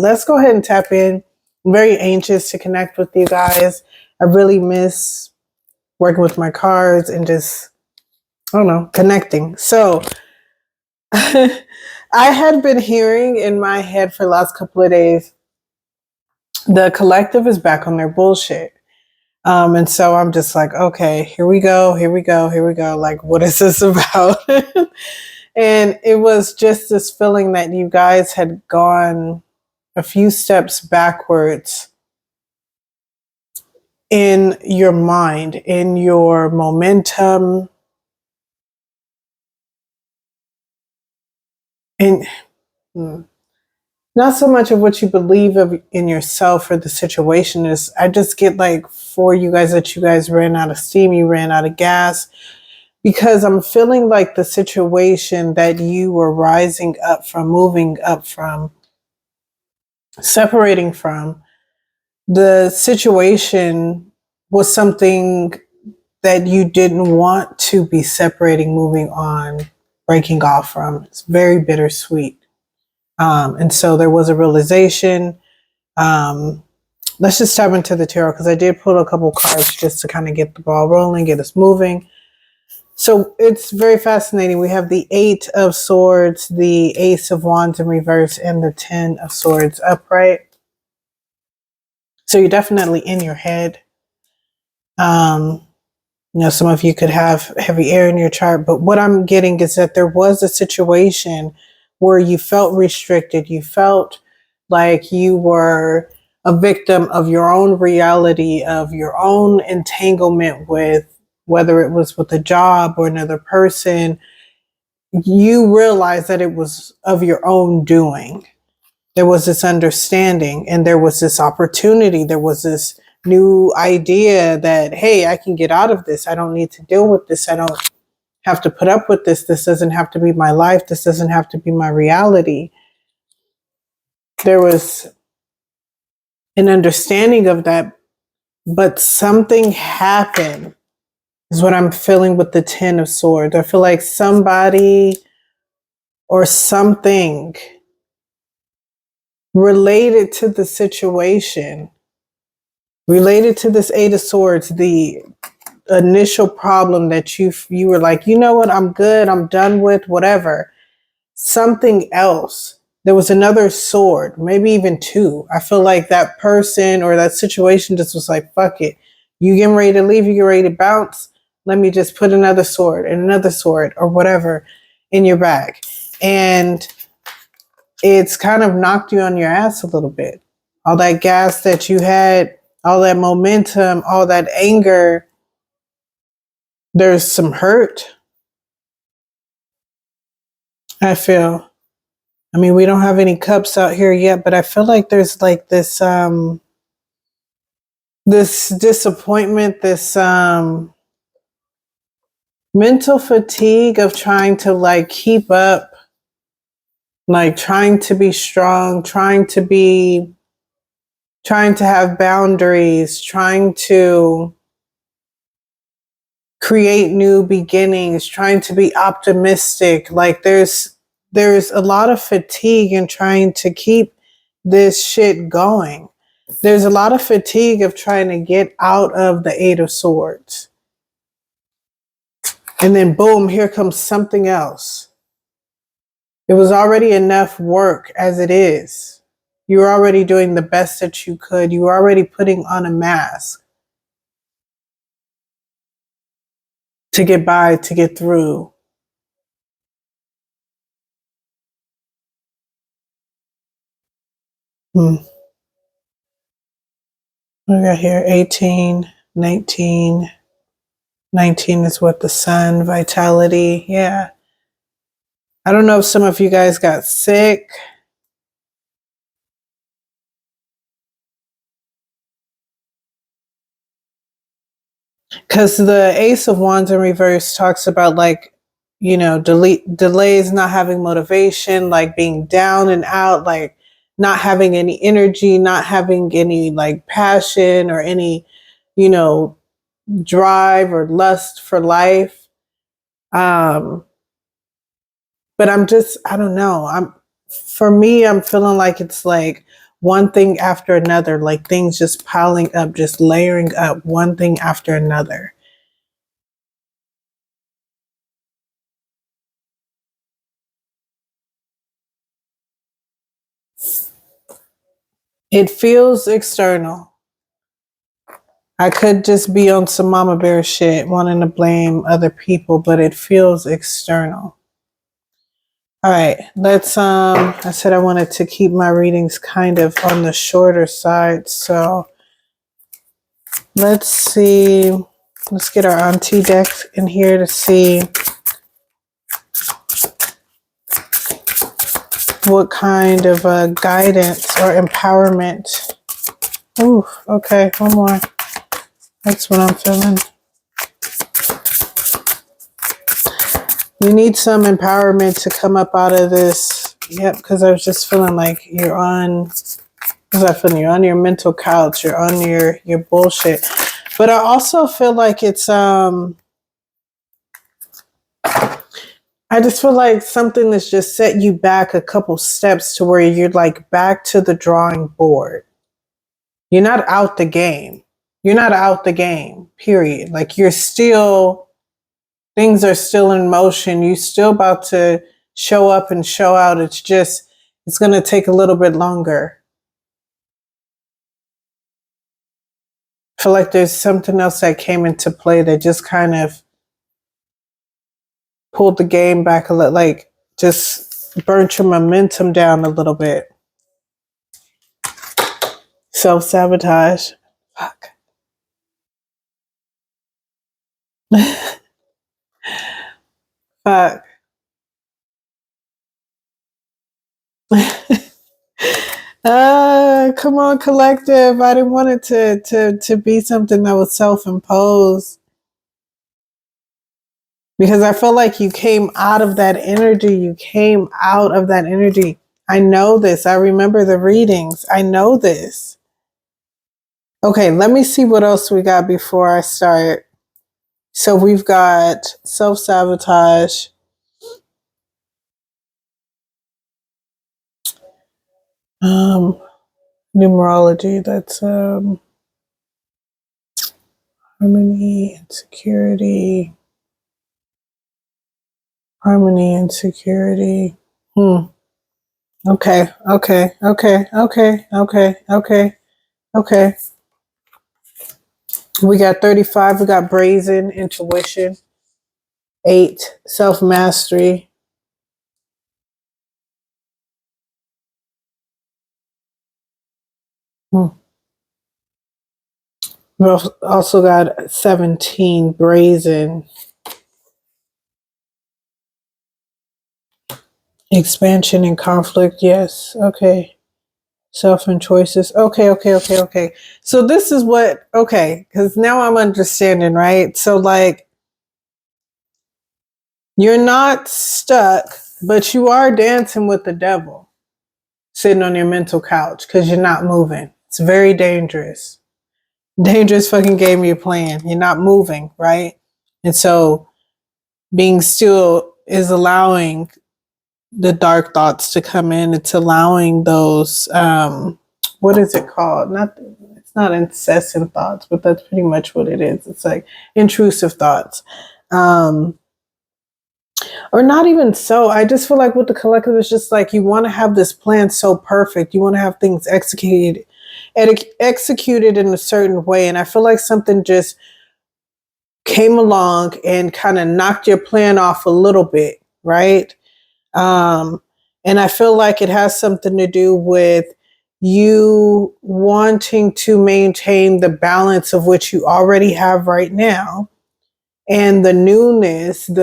let's go ahead and tap in. I'm very anxious to connect with you guys. I really miss working with my cards and just, I don't know, connecting. So I had been hearing in my head for the last couple of days, the collective is back on their bullshit. And so I'm just like, okay, here we go. Like, what is this about? And it was just this feeling that you guys had gone a few steps backwards in your mind, in your momentum, in not so much of what you believe in yourself or the situation. Is I just get like for you guys that you guys ran out of steam, you ran out of gas, because I'm feeling like the situation that you were rising up from, moving up from, separating from, the situation was something that you didn't want to be separating, moving on, breaking off from. It's very bittersweet. And so there was a realization. Let's just tap into the tarot because I did pull a couple cards just to kind of get the ball rolling, get us moving. So it's very fascinating. We have the 8 of Swords, the Ace of Wands in reverse, and the 10 of Swords upright. So you're definitely in your head. You know, some of you could have heavy air in your chart, but what I'm getting is that there was a situation where you felt restricted. You felt like you were a victim of your own reality, of your own entanglement with, whether it was with a job or another person. You realized that it was of your own doing. There was this understanding and there was this opportunity. There was this new idea that, hey, I can get out of this. I don't need to deal with this. I don't have to put up with this. This doesn't have to be my life. This doesn't have to be my reality. There was an understanding of that, but something happened is what I'm feeling with the 10 of Swords. I feel like somebody or something related to the situation, related to this 8 of Swords, the initial problem that you were like, you know what, I'm good, I'm done with, whatever. Something else. There was another sword, maybe even 2. I feel like that person or that situation just was like, fuck it. You getting ready to leave, you get ready to bounce. Let me just put another sword and another sword or whatever in your bag. And it's kind of knocked you on your ass a little bit. All that gas that you had, all that momentum, all that anger, there's some hurt. I feel. I mean, we don't have any cups out here yet, but I feel like there's like this this disappointment, this mental fatigue of trying to like keep up, like trying to be strong, trying to have boundaries, trying to create new beginnings, trying to be optimistic. Like there's a lot of fatigue in trying to keep this shit going. There's a lot of fatigue of trying to get out of the 8 of Swords. And then boom, here comes something else. It was already enough work as it is. You were already doing the best that you could. You were already putting on a mask to get by, to get through. We got here 18, 19. 19 is what the sun, vitality. Yeah. I don't know if some of you guys got sick. Because the Ace of Wands in reverse talks about like, you know, delays, not having motivation, like being down and out, like not having any energy, not having any like passion or any, you know, drive or lust for life. But I'm just, I don't know. For me, I'm feeling like it's like one thing after another, like things just piling up, just layering up, one thing after another. It feels external. I could just be on some mama bear shit, wanting to blame other people, but it feels external. All right, let's, I said I wanted to keep my readings kind of on the shorter side, so let's see. Let's get our auntie deck in here to see what kind of guidance or empowerment. Ooh, okay, one more. That's what I'm feeling. We need some empowerment to come up out of this. Yep, because I was just feeling like you're on, what's that feeling? You're on your mental couch, you're on your bullshit. But I also feel like it's, I just feel like something that's just set you back a couple steps to where you're like back to the drawing board. You're not out the game. You're not out the game, period. Like you're still, things are still in motion. You're still about to show up and show out. It's just, it's going to take a little bit longer. I feel like there's something else that came into play that just kind of pulled the game back a little, like just burnt your momentum down a little bit. Self-sabotage. Fuck. Fuck. Come on, collective. I didn't want it to be something that was self-imposed. Because I feel like you came out of that energy. You came out of that energy. I know this. I remember the readings. I know this. Okay, let me see what else we got before I start. So we've got self-sabotage. Numerology, that's harmony, insecurity. Harmony, insecurity. Okay, okay, okay, okay, okay, okay, okay. We got 35, we got brazen, intuition. 8, self-mastery. We've also got 17, brazen. Expansion and conflict, yes. Okay. Self and choices. Okay, okay, okay, okay. So this is what, okay, because now I'm understanding, right? So like, you're not stuck, but you are dancing with the devil, sitting on your mental couch because you're not moving. It's very dangerous. Dangerous fucking game you're playing. You're not moving, right? And so being still is allowing the dark thoughts to come in. It's allowing those, what is it called? It's not incessant thoughts, but that's pretty much what it is. It's like intrusive thoughts. Or not even so. I just feel like with the collective, it's just like you want to have this plan so perfect. You want to have things executed in a certain way. And I feel like something just came along and kind of knocked your plan off a little bit, right? And I feel like it has something to do with you wanting to maintain the balance of which you already have right now, and the newness, you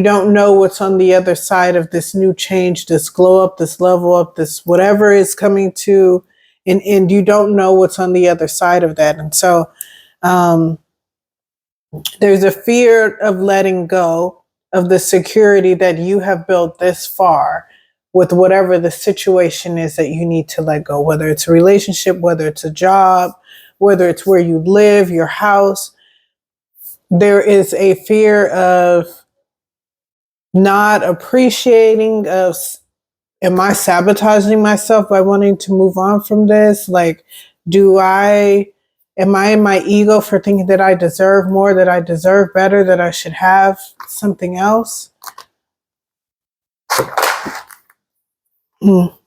don't know what's on the other side of this new change, this glow up, this level up, this whatever is coming to, and you don't know what's on the other side of that. And so there's a fear of letting go of the security that you have built this far with whatever the situation is that you need to let go, whether it's a relationship, whether it's a job, whether it's where you live, your house. There is a fear of not appreciating, of am I sabotaging myself by wanting to move on from this? Like, am I in my ego for thinking that I deserve more, that I deserve better, that I should have something else? Mm.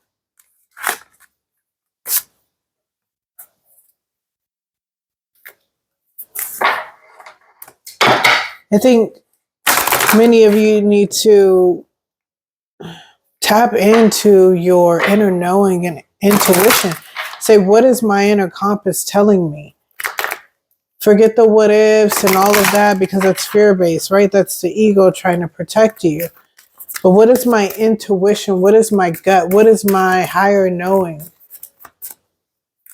I think many of you need to tap into your inner knowing and intuition. Say, what is my inner compass telling me? Forget the what ifs and all of that, because that's fear-based, right? That's the ego trying to protect you. But what is my intuition? What is my gut? What is my higher knowing?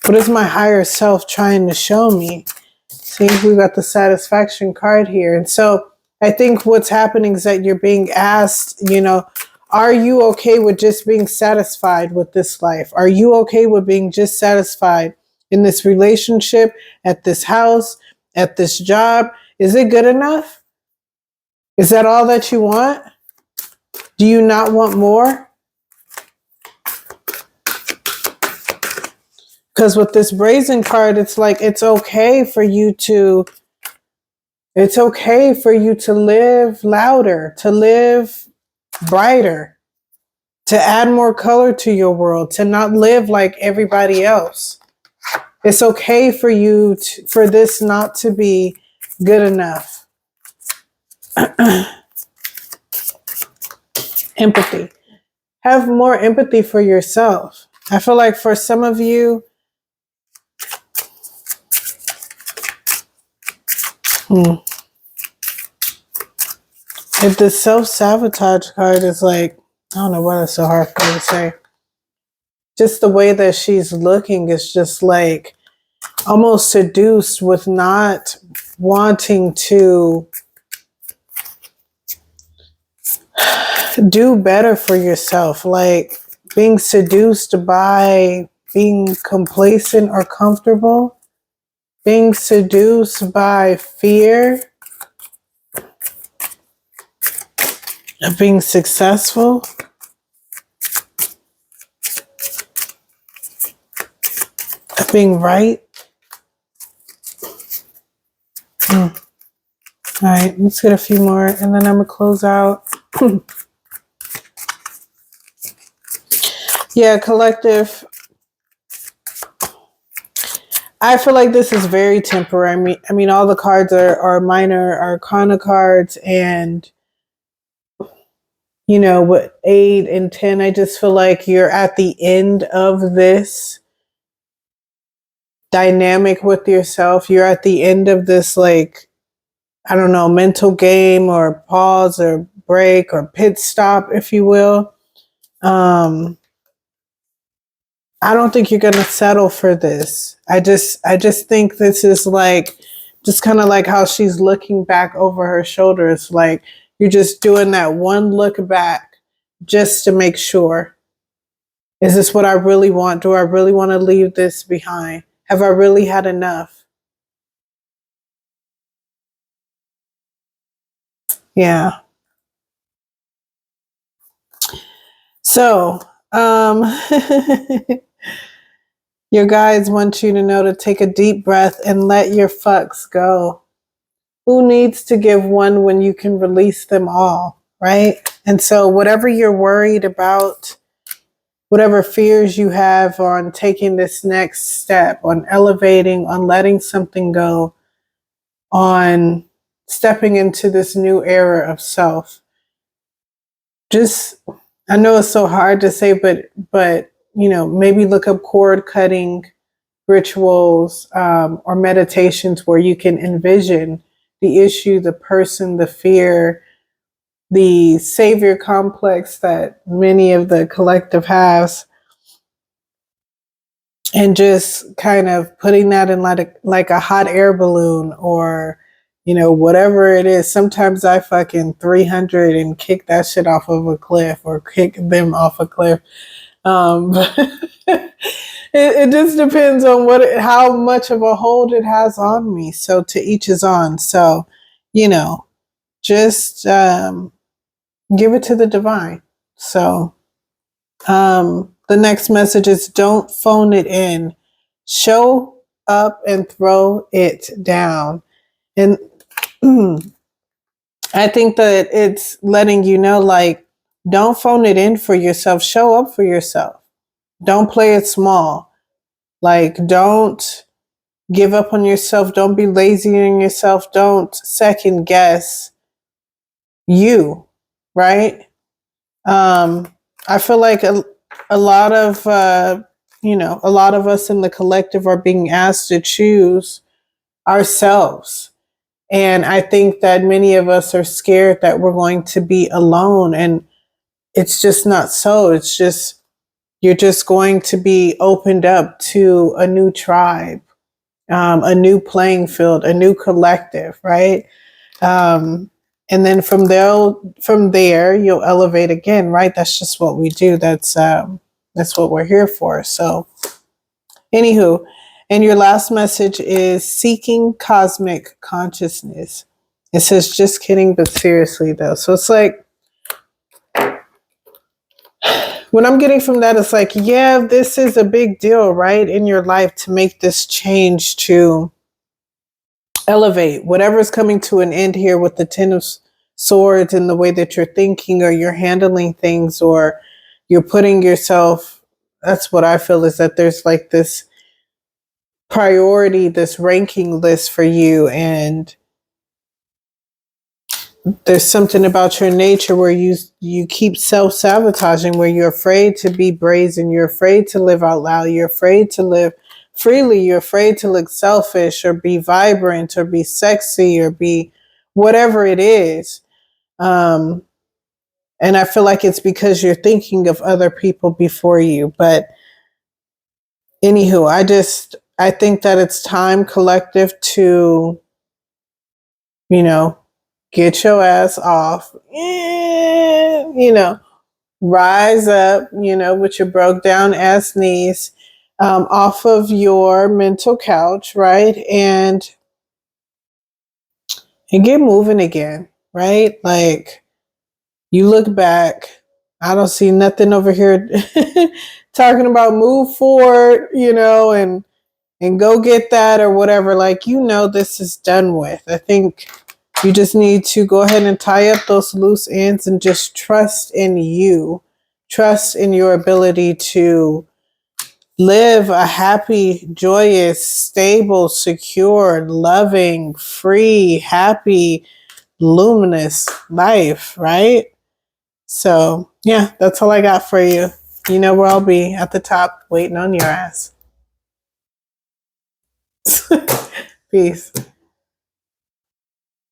What is my higher self trying to show me? See, we got the satisfaction card here. And so I think what's happening is that you're being asked, are you okay with just being satisfied with this life? Are you okay with being just satisfied in this relationship, at this house, at this job? Is it good enough? Is that all that you want? Do you not want more? Because with this brazen card, it's like, it's okay for you to live louder, to live brighter, to add more color to your world, to not live like everybody else. It's okay for you for this not to be good enough. Empathy. Have more empathy for yourself. I feel like for some of you, if the self-sabotage card is like, I don't know why that's so hard for me to say. Just the way that she's looking is just like almost seduced with not wanting to do better for yourself. Like being seduced by being complacent or comfortable. Being seduced by fear of being successful. Of being right. All right, let's get a few more and then I'm going to close out. Yeah, collective. I feel like this is very temporary. I mean, all the cards are minor arcana cards, and with 8 and 10, I just feel like you're at the end of this dynamic with yourself. You're at the end of this, like, I don't know, mental game or pause or break or pit stop, if you will. I don't think you're going to settle for this. I just think this is like, just kind of like how she's looking back over her shoulder. It's like you're just doing that one look back just to make sure. Is this what I really want? Do I really want to leave this behind? Have I really had enough? Yeah. So, your guides want you to know to take a deep breath and let your fucks go. Who needs to give one when you can release them all, right? And so whatever you're worried about, whatever fears you have on taking this next step, on elevating, on letting something go, on stepping into this new era of self, just, I know it's so hard to say, but maybe look up cord cutting rituals or meditations where you can envision the issue, the person, the fear, the savior complex that many of the collective has, and just kind of putting that in like a hot air balloon or whatever it is. Sometimes I fucking 300 and kick that shit off of a cliff or kick them off a cliff. It just depends on how much of a hold it has on me. So to each his own. So, just give it to the divine. So The next message is don't phone it in. Show up and throw it down. And I think that it's letting you know, like, don't phone it in for yourself. Show up for yourself. Don't play it small. Like, don't give up on yourself. Don't be lazy on yourself. Don't second guess you, right? I feel like a lot of, a lot of us in the collective are being asked to choose ourselves. And I think that many of us are scared that we're going to be alone. And it's just not so. It's just, you're just going to be opened up to a new tribe, a new playing field, a new collective, right? And then from there, you'll elevate again, right? That's just what we do. That's what we're here for. So, anywho, and your last message is seeking cosmic consciousness. It says, just kidding, but seriously though. So it's like, what I'm getting from that is like, yeah, this is a big deal, right? In your life to make this change, to elevate whatever's coming to an end here with the Ten of Swords and the way that you're thinking or you're handling things or you're putting yourself. That's what I feel, is that there's like this priority, this ranking list for you. And there's something about your nature where you keep self-sabotaging, where you're afraid to be brazen, you're afraid to live out loud, you're afraid to live freely, you're afraid to look selfish or be vibrant or be sexy or be whatever it is. And I feel like it's because you're thinking of other people before you. But anywho, I think that it's time, collective, to, get your ass off, rise up, with your broke down ass knees, off of your mental couch, right? And get moving again, right? Like, you look back, I don't see nothing over here talking about move forward, and go get that or whatever. Like, this is done with. I think you just need to go ahead and tie up those loose ends and just trust in you. Trust in your ability to live a happy, joyous, stable, secure, loving, free, happy, luminous life, right? So, yeah, that's all I got for you. You know where I'll be, at the top, waiting on your ass. Peace.